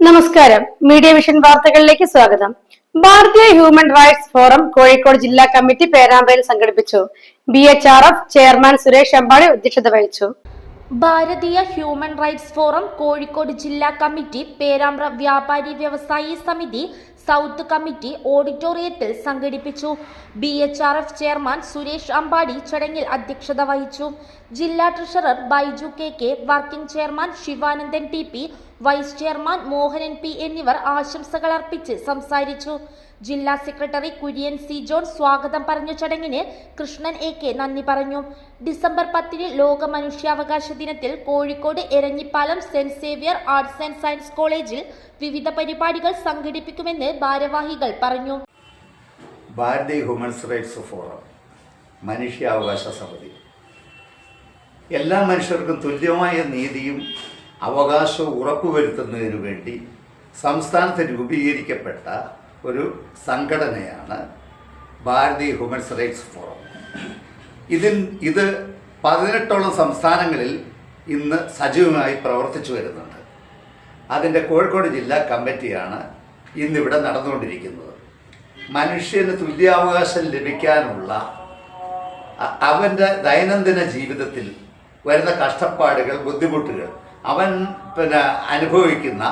നമസ്കാരം. Media vision വാർത്തകളിലേക്ക് സ്വാഗതം. ഭാരതീയ ഹ്യൂമൻ റൈറ്റ്സ് ഫോറം കോഴിക്കോട് ജില്ലാ കമ്മിറ്റി പേരാമ്പ്രയിൽ സംഘടിപ്പിച്ചു. BHRF ചെയർമാൻ സുരേഷ് അമ്പാടി അധ്യക്ഷത വഹിച്ചു. ഭാരതീയ ഹ്യൂമൻ റൈറ്റ്സ് ഫോറം കോഴിക്കോട് ജില്ലാ കമ്മിറ്റി പേരാമ്പ്ര വ്യാപാരി വ്യവസായി സമിതി സൗത്ത് കമ്മിറ്റി ഓഡിറ്റോറിയത്തിൽ സംഘടിപ്പിച്ചു. BHRF ചെയർമാൻ സുരേഷ് അമ്പാടി ചടങ്ങിൽ അധ്യക്ഷത വഹിച്ചു. ജില്ലാ treasurer Baiju KK, working chairman Sivanandan TP, vice chairman Mohanan P എന്നിവർ ആശംസകൾ അർപ്പിച്ച് സംസാരിച്ചു. ജില്ലാ സെക്രട്ടറി കുര്യൻ C ജോൺ സ്വാഗതം പറഞ്ഞ ചടങ്ങിന് കൃഷ്ണൻ AK നന്ദി പറഞ്ഞു. ഡിസംബർ 10 ലോക മനുഷ്യാവകാശ ദിനത്തിൽ Kozhikode Eranhipalam saint Xavier arts and science കോളേജിൽ വിവിധ പരിപാടികൾ സംഘടിപ്പിക്കുമെന്ന് ഭാരവാഹികൾ പറഞ്ഞു. ഭാരതീയ ഹ്യൂമൻ റൈറ്റ്സ് ഫോറം മനുഷ്യാവകാശ സമിതി എല്ലാ മനുഷ്യർക്കും തുല്യമായ നീതിയും അവകാശവും ഉറപ്പുവരുത്തുന്നതിനു വേണ്ടി സംസ്ഥാനത്ത് രൂപീകരിക്കപ്പെട്ട ഒരു സംഘടനയാണ് ഭാരതീയ ഹ്യൂമൻ റൈറ്റ്സ് ഫോറം. ഇത് 18ഓളം സംസ്ഥാനങ്ങളിൽ ഇന്ന് സജീവമായി പ്രവർത്തിച്ചു വരുന്നുണ്ട്. അതിൻ്റെ കോഴിക്കോട് ജില്ലാ കമ്മിറ്റിയാണ് ഇന്നിവിടെ നടന്നുകൊണ്ടിരിക്കുന്നത്. മനുഷ്യന് തുല്യാവകാശം ലഭിക്കാനുള്ള അവൻ്റെ ദൈനംദിന ജീവിതത്തിൽ വരുന്ന കഷ്ടപ്പാടുകൾ, ബുദ്ധിമുട്ടുകൾ, അവൻ അനുഭവിക്കുന്ന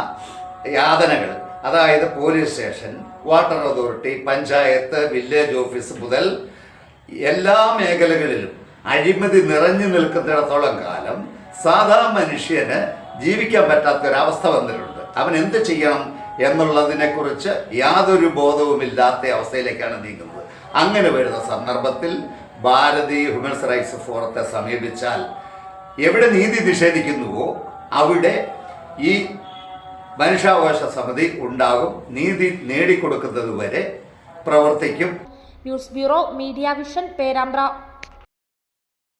യാതനകൾ, അതായത് police station, water authority, panchayat, village office മുതൽ എല്ലാ മേഖലകളിലും അഴിമതി നിറഞ്ഞു നിൽക്കുന്നിടത്തോളം കാലം സാധാ മനുഷ്യന് ജീവിക്കാൻ പറ്റാത്തൊരവസ്ഥ വന്നിട്ടുണ്ട്. അവൻ എന്ത് ചെയ്യണം എന്നുള്ളതിനെക്കുറിച്ച് യാതൊരു ബോധവുമില്ലാത്ത അവസ്ഥയിലേക്കാണ് നീങ്ങുന്നത്. അങ്ങനെ വരുന്ന സന്ദർഭത്തിൽ ഭാരതീയ ഹ്യൂമൻ റൈറ്റ്സ് ഫോറത്തെ സമീപിച്ചാൽ എവിടെ നീതി നിഷേധിക്കുന്നുവോ അവിടെ ഈ മനുഷ്യാവകാശ സമിതി ഉണ്ടാകും. നീതി നേടിക്കൊടുക്കുന്നത് വരെ പ്രവർത്തിക്കും. News bureau, media vision, Perambra.